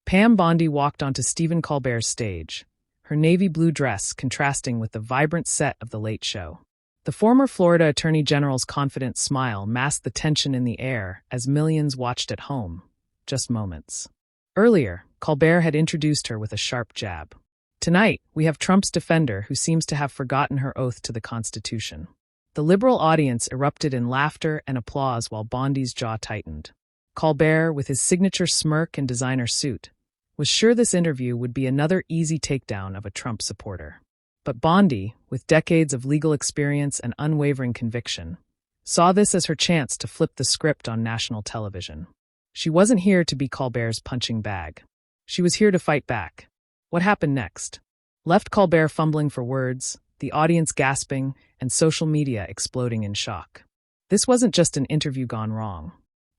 Pam Bondi walked onto Stephen Colbert's stage, her navy blue dress contrasting with the vibrant set of The Late Show. The former Florida Attorney General's confident smile masked the tension in the air as millions watched at home, just moments. Earlier, Colbert had introduced her with a sharp jab. Tonight, we have Trump's defender who seems to have forgotten her oath to the Constitution. The liberal audience erupted in laughter and applause while Bondi's jaw tightened. Colbert, with his signature smirk and designer suit, was sure this interview would be another easy takedown of a Trump supporter. But Bondi, with decades of legal experience and unwavering conviction, saw this as her chance to flip the script on national television. She wasn't here to be Colbert's punching bag. She was here to fight back. What happened next? Left Colbert fumbling for words, the audience gasping, and social media exploding in shock. This wasn't just an interview gone wrong.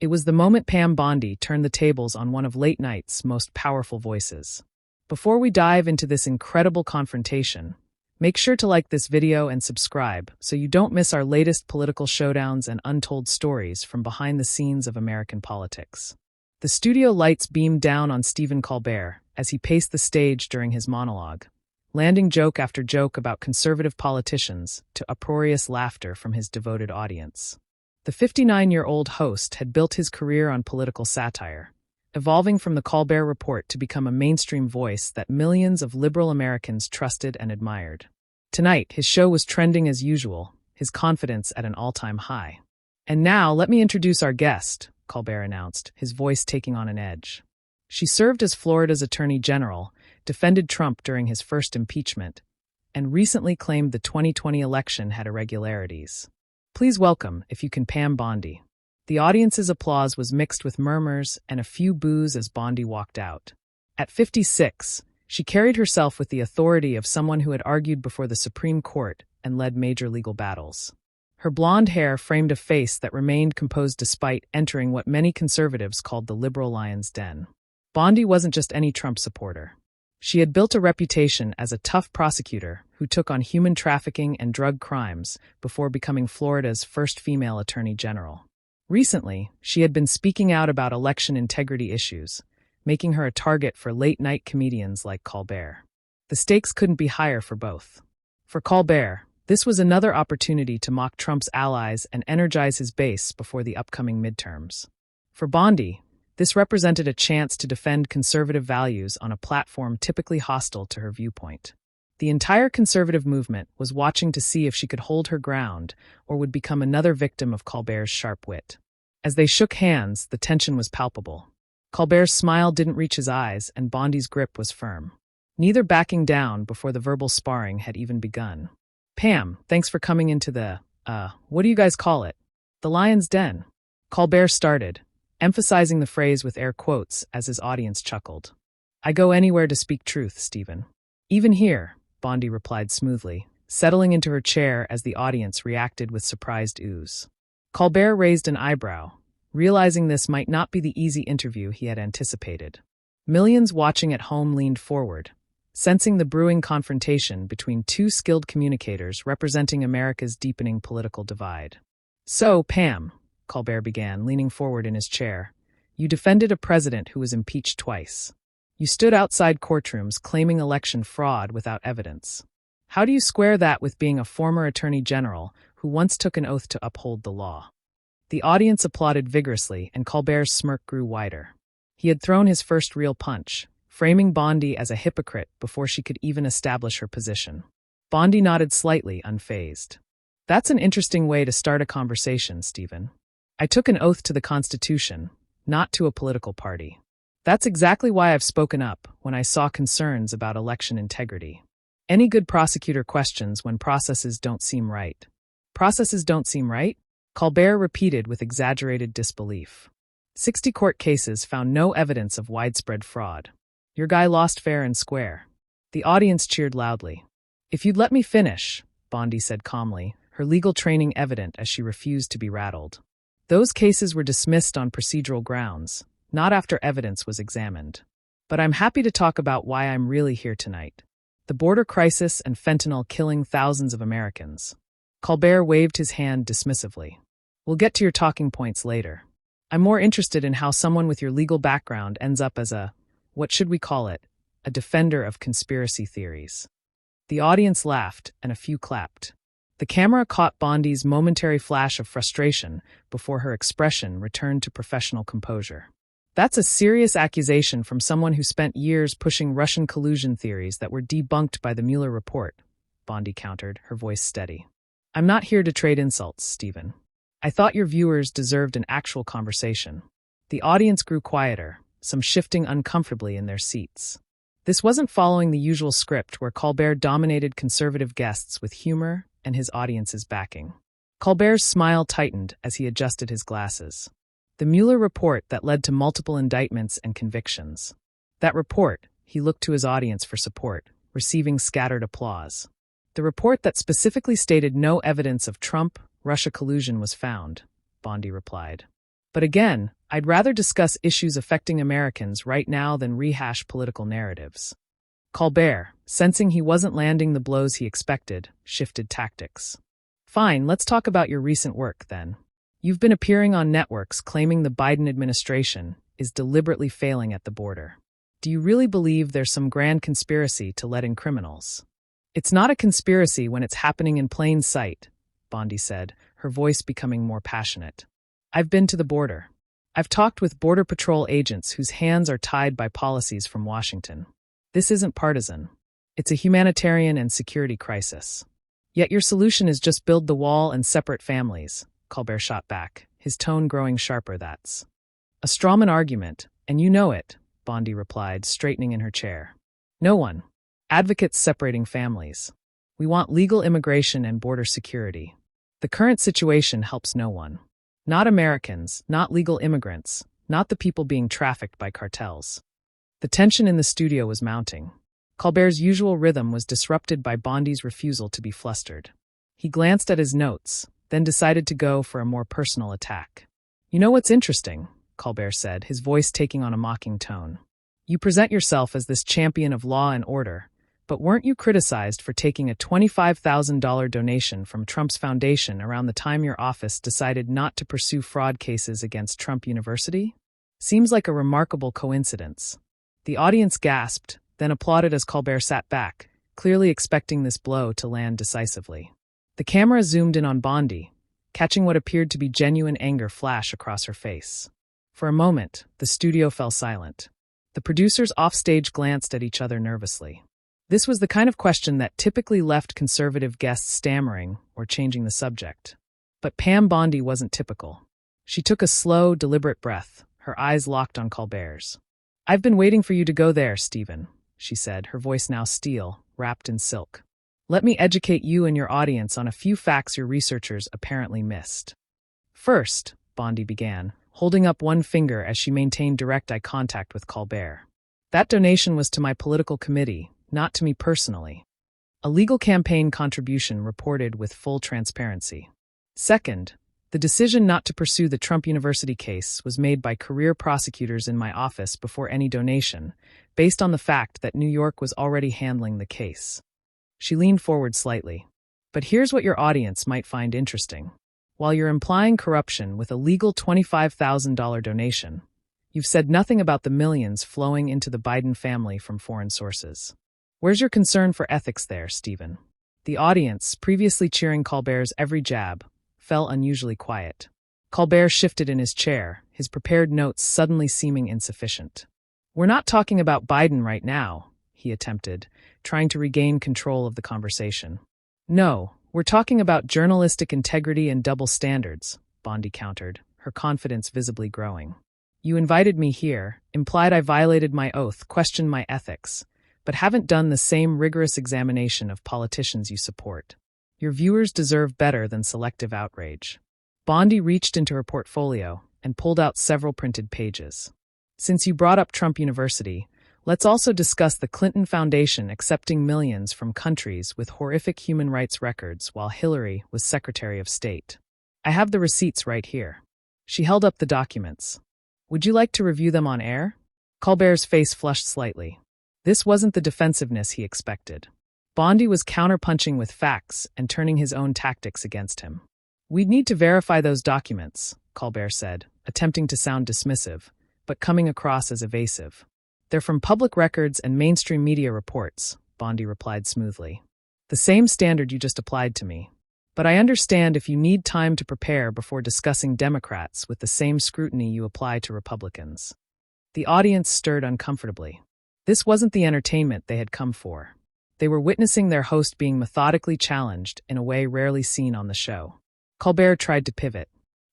It was the moment Pam Bondi turned the tables on one of late night's most powerful voices. Before we dive into this incredible confrontation, make sure to like this video and subscribe so you don't miss our latest political showdowns and untold stories from behind the scenes of American politics. The studio lights beamed down on Stephen Colbert as he paced the stage during his monologue, landing joke after joke about conservative politicians to uproarious laughter from his devoted audience. The 59-year-old host had built his career on political satire, evolving from the Colbert Report to become a mainstream voice that millions of liberal Americans trusted and admired. Tonight, his show was trending as usual, his confidence at an all-time high. And now, let me introduce our guest, Colbert announced, his voice taking on an edge. She served as Florida's Attorney General, defended Trump during his first impeachment, and recently claimed the 2020 election had irregularities. Please welcome, if you can, Pam Bondi. The audience's applause was mixed with murmurs and a few boos as Bondi walked out. At 56, she carried herself with the authority of someone who had argued before the Supreme Court and led major legal battles. Her blonde hair framed a face that remained composed despite entering what many conservatives called the liberal lion's den. Bondi wasn't just any Trump supporter. She had built a reputation as a tough prosecutor who took on human trafficking and drug crimes before becoming Florida's first female attorney general. Recently, she had been speaking out about election integrity issues, making her a target for late-night comedians like Colbert. The stakes couldn't be higher for both. For Colbert, this was another opportunity to mock Trump's allies and energize his base before the upcoming midterms. For Bondi, this represented a chance to defend conservative values on a platform typically hostile to her viewpoint. The entire conservative movement was watching to see if she could hold her ground or would become another victim of Colbert's sharp wit. As they shook hands, the tension was palpable. Colbert's smile didn't reach his eyes, and Bondi's grip was firm, neither backing down before the verbal sparring had even begun. Pam, thanks for coming into the, what do you guys call it? The lion's den. Colbert started, emphasizing the phrase with air quotes as his audience chuckled. I go anywhere to speak truth, Stephen. Even here, Bondi replied smoothly, settling into her chair as the audience reacted with surprised oohs. Colbert raised an eyebrow, realizing this might not be the easy interview he had anticipated. Millions watching at home leaned forward, sensing the brewing confrontation between two skilled communicators representing America's deepening political divide. So, Pam, Colbert began, leaning forward in his chair, you defended a president who was impeached twice. You stood outside courtrooms claiming election fraud without evidence. How do you square that with being a former attorney general who once took an oath to uphold the law? The audience applauded vigorously, and Colbert's smirk grew wider. He had thrown his first real punch, framing Bondi as a hypocrite before she could even establish her position. Bondi nodded slightly, unfazed. That's an interesting way to start a conversation, Stephen. I took an oath to the Constitution, not to a political party. That's exactly why I've spoken up when I saw concerns about election integrity. Any good prosecutor questions when processes don't seem right. Processes don't seem right? Colbert repeated with exaggerated disbelief. 60 court cases found no evidence of widespread fraud. Your guy lost fair and square. The audience cheered loudly. If you'd let me finish, Bondi said calmly, her legal training evident as she refused to be rattled. Those cases were dismissed on procedural grounds, not after evidence was examined. But I'm happy to talk about why I'm really here tonight. The border crisis and fentanyl killing thousands of Americans. Colbert waved his hand dismissively. We'll get to your talking points later. I'm more interested in how someone with your legal background ends up as a what should we call it, a defender of conspiracy theories. The audience laughed, and a few clapped. The camera caught Bondi's momentary flash of frustration before her expression returned to professional composure. That's a serious accusation from someone who spent years pushing Russian collusion theories that were debunked by the Mueller report, Bondi countered, her voice steady. I'm not here to trade insults, Stephen. I thought your viewers deserved an actual conversation. The audience grew quieter, some shifting uncomfortably in their seats. This wasn't following the usual script where Colbert dominated conservative guests with humor and his audience's backing. Colbert's smile tightened as he adjusted his glasses. The Mueller report that led to multiple indictments and convictions. That report, he looked to his audience for support, receiving scattered applause. The report that specifically stated no evidence of Trump-Russia collusion was found, Bondi replied. But again, I'd rather discuss issues affecting Americans right now than rehash political narratives. Colbert, sensing he wasn't landing the blows he expected, shifted tactics. Fine, let's talk about your recent work, then. You've been appearing on networks claiming the Biden administration is deliberately failing at the border. Do you really believe there's some grand conspiracy to let in criminals? It's not a conspiracy when it's happening in plain sight, Bondi said, her voice becoming more passionate. I've been to the border. I've talked with Border Patrol agents whose hands are tied by policies from Washington. This isn't partisan. It's a humanitarian and security crisis. Yet your solution is just build the wall and separate families, Colbert shot back, his tone growing sharper. That's a strawman argument, and you know it, Bondi replied, straightening in her chair. No one. Advocates separating families. We want legal immigration and border security. The current situation helps no one. Not Americans, not legal immigrants, not the people being trafficked by cartels. The tension in the studio was mounting. Colbert's usual rhythm was disrupted by Bondi's refusal to be flustered. He glanced at his notes, then decided to go for a more personal attack. You know what's interesting, Colbert said, his voice taking on a mocking tone. You present yourself as this champion of law and order, but weren't you criticized for taking a $25,000 donation from Trump's foundation around the time your office decided not to pursue fraud cases against Trump University? Seems like a remarkable coincidence. The audience gasped, then applauded as Colbert sat back, clearly expecting this blow to land decisively. The camera zoomed in on Bondi, catching what appeared to be genuine anger flash across her face. For a moment, the studio fell silent. The producers offstage glanced at each other nervously. This was the kind of question that typically left conservative guests stammering or changing the subject. But Pam Bondi wasn't typical. She took a slow, deliberate breath, her eyes locked on Colbert's. I've been waiting for you to go there, Stephen, she said, her voice now steel, wrapped in silk. Let me educate you and your audience on a few facts your researchers apparently missed. First, Bondi began, holding up one finger as she maintained direct eye contact with Colbert. That donation was to my political committee, not to me personally. A legal campaign contribution reported with full transparency. Second, the decision not to pursue the Trump University case was made by career prosecutors in my office before any donation, based on the fact that New York was already handling the case. She leaned forward slightly. But here's what your audience might find interesting. While you're implying corruption with a legal $25,000 donation, you've said nothing about the millions flowing into the Biden family from foreign sources. Where's your concern for ethics there, Stephen? The audience, previously cheering Colbert's every jab, fell unusually quiet. Colbert shifted in his chair, his prepared notes suddenly seeming insufficient. We're not talking about Biden right now, he attempted, trying to regain control of the conversation. No, we're talking about journalistic integrity and double standards, Bondi countered, her confidence visibly growing. You invited me here, implied I violated my oath, questioned my ethics, but haven't done the same rigorous examination of politicians you support. Your viewers deserve better than selective outrage. Bondi reached into her portfolio and pulled out several printed pages. Since you brought up Trump University, let's also discuss the Clinton Foundation accepting millions from countries with horrific human rights records while Hillary was Secretary of State. I have the receipts right here. She held up the documents. Would you like to review them on air? Colbert's face flushed slightly. This wasn't the defensiveness he expected. Bondi was counterpunching with facts and turning his own tactics against him. We'd need to verify those documents, Colbert said, attempting to sound dismissive, but coming across as evasive. They're from public records and mainstream media reports, Bondi replied smoothly. The same standard you just applied to me. But I understand if you need time to prepare before discussing Democrats with the same scrutiny you apply to Republicans. The audience stirred uncomfortably. This wasn't the entertainment they had come for. They were witnessing their host being methodically challenged in a way rarely seen on the show. Colbert tried to pivot.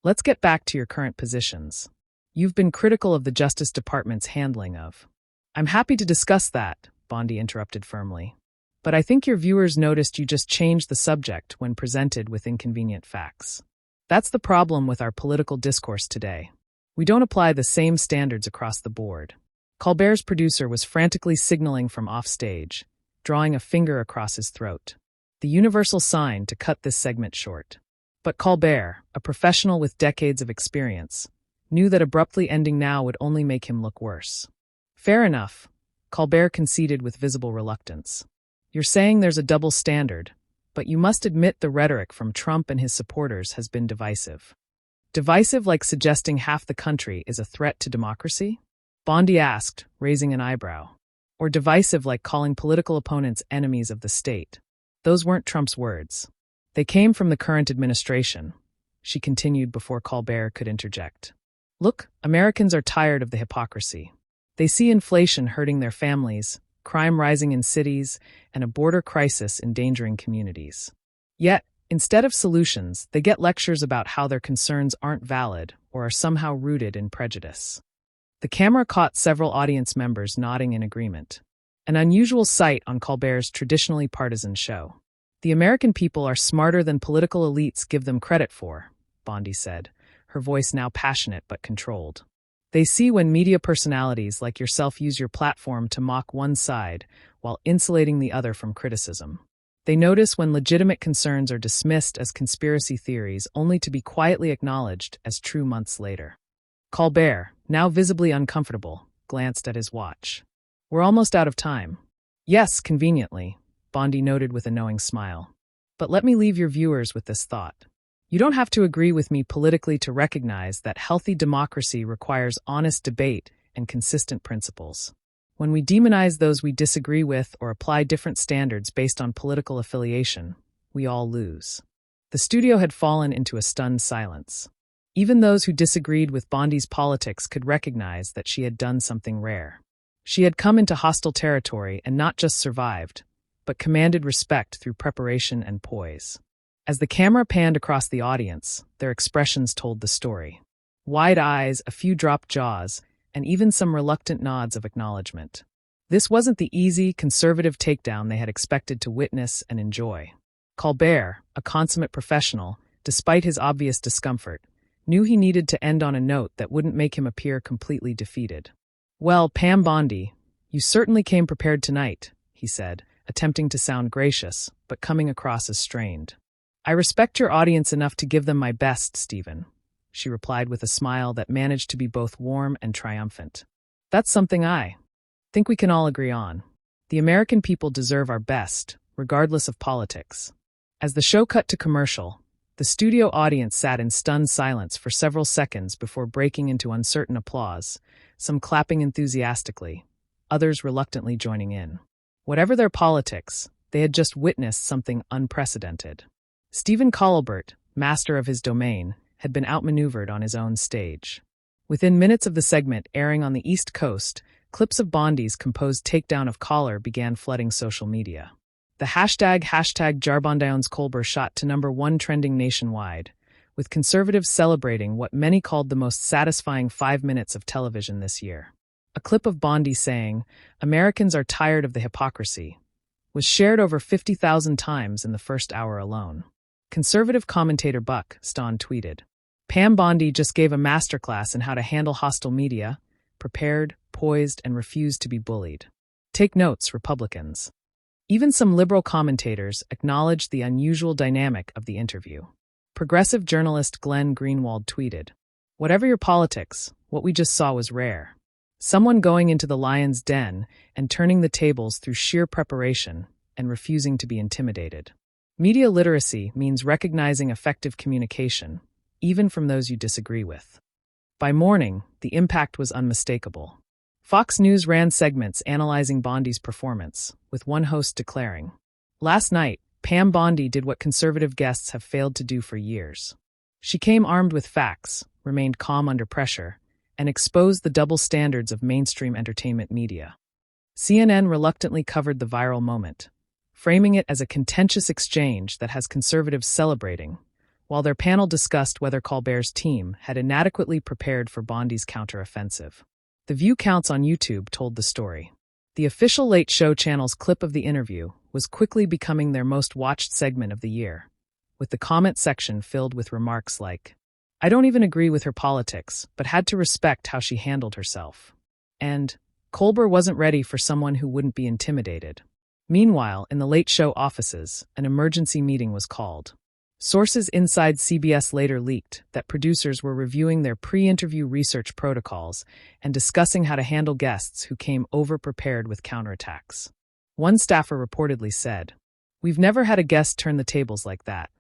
Let's get back to your current positions. You've been critical of the Justice Department's handling of. I'm happy to discuss that, Bondi interrupted firmly. But I think your viewers noticed you just changed the subject when presented with inconvenient facts. That's the problem with our political discourse today. We don't apply the same standards across the board. Colbert's producer was frantically signaling from offstage, drawing a finger across his throat. The universal sign to cut this segment short. But Colbert, a professional with decades of experience, knew that abruptly ending now would only make him look worse. Fair enough, Colbert conceded with visible reluctance. You're saying there's a double standard, but you must admit the rhetoric from Trump and his supporters has been divisive. Divisive like suggesting half the country is a threat to democracy? Bondi asked, raising an eyebrow. Or divisive like calling political opponents enemies of the state? Those weren't Trump's words. They came from the current administration, she continued before Colbert could interject. Look, Americans are tired of the hypocrisy. They see inflation hurting their families, crime rising in cities, and a border crisis endangering communities. Yet, instead of solutions, they get lectures about how their concerns aren't valid or are somehow rooted in prejudice. The camera caught several audience members nodding in agreement. An unusual sight on Colbert's traditionally partisan show. The American people are smarter than political elites give them credit for, Bondi said, her voice now passionate but controlled. They see when media personalities like yourself use your platform to mock one side while insulating the other from criticism. They notice when legitimate concerns are dismissed as conspiracy theories only to be quietly acknowledged as true months later. Colbert, now visibly uncomfortable, glanced at his watch. We're almost out of time. Yes, conveniently, Bondi noted with a knowing smile. But let me leave your viewers with this thought. You don't have to agree with me politically to recognize that healthy democracy requires honest debate and consistent principles. When we demonize those we disagree with or apply different standards based on political affiliation, we all lose. The studio had fallen into a stunned silence. Even those who disagreed with Bondi's politics could recognize that she had done something rare. She had come into hostile territory and not just survived, but commanded respect through preparation and poise. As the camera panned across the audience, their expressions told the story. Wide eyes, a few dropped jaws, and even some reluctant nods of acknowledgement. This wasn't the easy, conservative takedown they had expected to witness and enjoy. Colbert, a consummate professional, despite his obvious discomfort, knew he needed to end on a note that wouldn't make him appear completely defeated. Well, Pam Bondi, you certainly came prepared tonight, he said, attempting to sound gracious, but coming across as strained. I respect your audience enough to give them my best, Stephen, she replied with a smile that managed to be both warm and triumphant. That's something I think we can all agree on. The American people deserve our best, regardless of politics. As the show cut to commercial, the studio audience sat in stunned silence for several seconds before breaking into uncertain applause, some clapping enthusiastically, others reluctantly joining in. Whatever their politics, they had just witnessed something unprecedented. Stephen Colbert, master of his domain, had been outmaneuvered on his own stage. Within minutes of the segment airing on the East Coast, clips of Bondi's composed takedown of Collar began flooding social media. The hashtag Jarbondion's Colbert shot to #1 trending nationwide, with conservatives celebrating what many called the most satisfying 5 minutes of television this year. A clip of Bondi saying, "Americans are tired of the hypocrisy," was shared over 50,000 times in the first hour alone. Conservative commentator Buck Stone tweeted, "Pam Bondi just gave a masterclass in how to handle hostile media, prepared, poised, and refused to be bullied. Take notes, Republicans." Even some liberal commentators acknowledged the unusual dynamic of the interview. Progressive journalist Glenn Greenwald tweeted, "Whatever your politics, what we just saw was rare. Someone going into the lion's den and turning the tables through sheer preparation and refusing to be intimidated. Media literacy means recognizing effective communication, even from those you disagree with." By morning, the impact was unmistakable. Fox News ran segments analyzing Bondi's performance, with one host declaring, "Last night, Pam Bondi did what conservative guests have failed to do for years. She came armed with facts, remained calm under pressure, and exposed the double standards of mainstream entertainment media." CNN reluctantly covered the viral moment, framing it as a contentious exchange that has conservatives celebrating, while their panel discussed whether Colbert's team had inadequately prepared for Bondi's counteroffensive. The view counts on YouTube told the story. The official Late Show channel's clip of the interview was quickly becoming their most watched segment of the year, with the comment section filled with remarks like, "I don't even agree with her politics, but had to respect how she handled herself." And, "Colbert wasn't ready for someone who wouldn't be intimidated." Meanwhile, in the Late Show offices, an emergency meeting was called. Sources inside CBS later leaked that producers were reviewing their pre-interview research protocols and discussing how to handle guests who came over-prepared with counterattacks. One staffer reportedly said, "We've never had a guest turn the tables like that.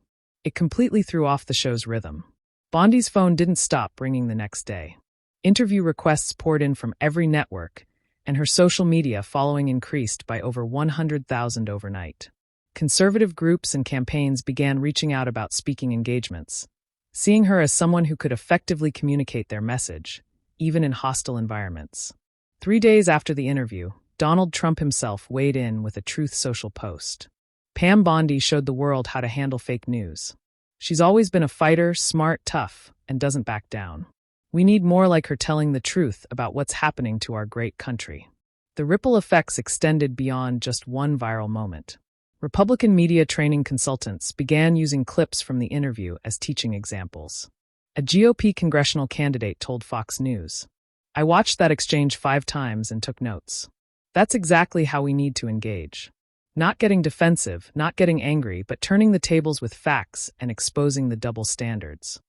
It completely threw off the show's rhythm." Bondi's phone didn't stop ringing the next day. Interview requests poured in from every network, and her social media following increased by over 100,000 overnight. Conservative groups and campaigns began reaching out about speaking engagements, seeing her as someone who could effectively communicate their message, even in hostile environments. 3 days after the interview, Donald Trump himself weighed in with a Truth Social post. Pam Bondi showed the world how to handle fake news. "She's always been a fighter, smart, tough, and doesn't back down. We need more like her telling the truth about what's happening to our great country." The ripple effects extended beyond just one viral moment. Republican media training consultants began using clips from the interview as teaching examples. A GOP congressional candidate told Fox News, "I watched that exchange 5 times and took notes. That's exactly how we need to engage. Not getting defensive, not getting angry, but turning the tables with facts and exposing the double standards."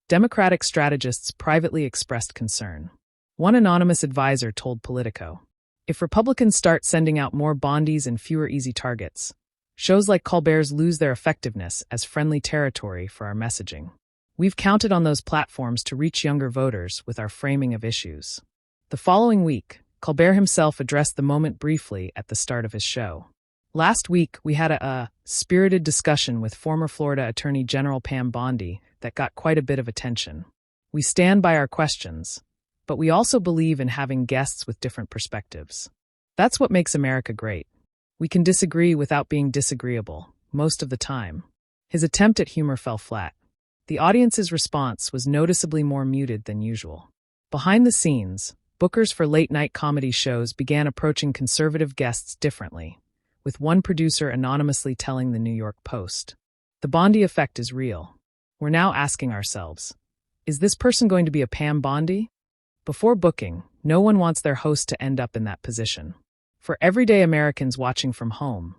Democratic strategists privately expressed concern. One anonymous advisor told Politico, "If Republicans start sending out more Bondis and fewer easy targets, shows like Colbert's lose their effectiveness as friendly territory for our messaging. We've counted on those platforms to reach younger voters with our framing of issues." The following week, Colbert himself addressed the moment briefly at the start of his show. "Last week, we had a spirited discussion with former Florida Attorney General Pam Bondi that got quite a bit of attention. We stand by our questions, but we also believe in having guests with different perspectives. That's what makes America great. We can disagree without being disagreeable, most of the time." His attempt at humor fell flat. The audience's response was noticeably more muted than usual. Behind the scenes, bookers for late-night comedy shows began approaching conservative guests differently, with one producer anonymously telling the New York Post, "The Bondi effect is real. We're now asking ourselves, is this person going to be a Pam Bondi?" Before booking, no one wants their host to end up in that position. For everyday Americans watching from home,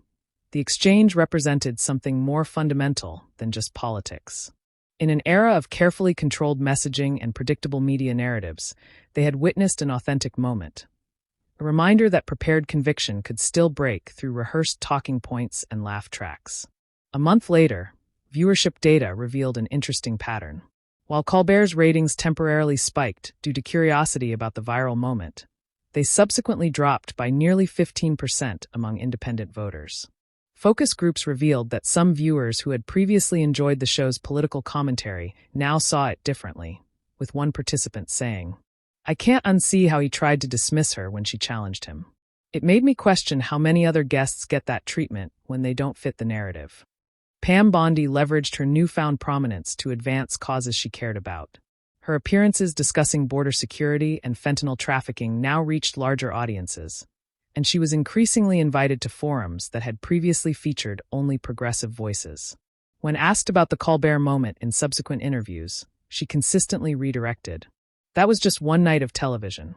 the exchange represented something more fundamental than just politics. In an era of carefully controlled messaging and predictable media narratives, they had witnessed an authentic moment. A reminder that prepared conviction could still break through rehearsed talking points and laugh tracks. A month later, viewership data revealed an interesting pattern. While Colbert's ratings temporarily spiked due to curiosity about the viral moment, they subsequently dropped by nearly 15% among independent voters. Focus groups revealed that some viewers who had previously enjoyed the show's political commentary now saw it differently, with one participant saying, "I can't unsee how he tried to dismiss her when she challenged him. It made me question how many other guests get that treatment when they don't fit the narrative." Pam Bondi leveraged her newfound prominence to advance causes she cared about. Her appearances discussing border security and fentanyl trafficking now reached larger audiences, and she was increasingly invited to forums that had previously featured only progressive voices. When asked about the Colbert moment in subsequent interviews, she consistently redirected, "That was just one night of television.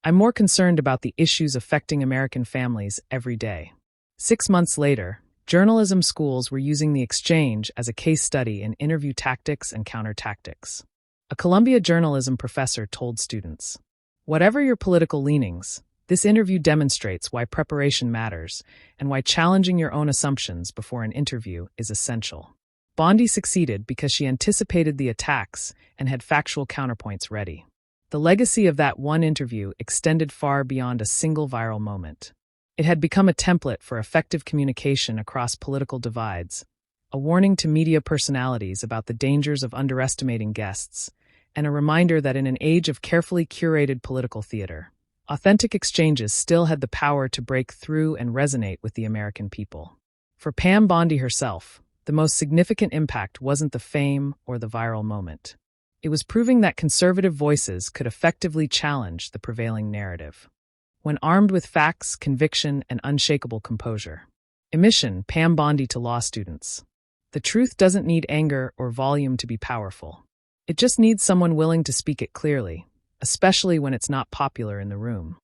I'm more concerned about the issues affecting American families every day." 6 months later, journalism schools were using the exchange as a case study in interview tactics and counter-tactics. A Columbia journalism professor told students, "Whatever your political leanings, this interview demonstrates why preparation matters and why challenging your own assumptions before an interview is essential." Bondi succeeded because she anticipated the attacks and had factual counterpoints ready. The legacy of that one interview extended far beyond a single viral moment. It had become a template for effective communication across political divides, a warning to media personalities about the dangers of underestimating guests, and a reminder that in an age of carefully curated political theater, authentic exchanges still had the power to break through and resonate with the American people. For Pam Bondi herself, the most significant impact wasn't the fame or the viral moment. It was proving that conservative voices could effectively challenge the prevailing narrative. When armed with facts, conviction, and unshakable composure. Emission Pam Bondi to law students. The truth doesn't need anger or volume to be powerful. It just needs someone willing to speak it clearly, especially when it's not popular in the room.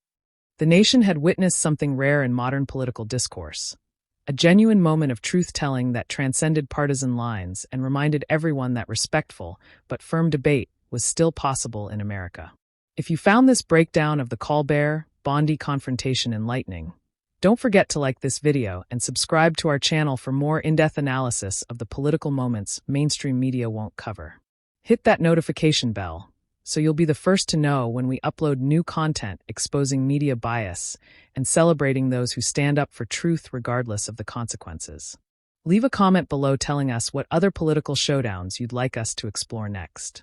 The nation had witnessed something rare in modern political discourse, a genuine moment of truth-telling that transcended partisan lines and reminded everyone that respectful but firm debate was still possible in America. If you found this breakdown of the Colbert Bondi confrontation enlightening, don't forget to like this video and subscribe to our channel for more in-depth analysis of the political moments mainstream media won't cover. Hit that notification bell so you'll be the first to know when we upload new content exposing media bias and celebrating those who stand up for truth regardless of the consequences. Leave a comment below telling us what other political showdowns you'd like us to explore next.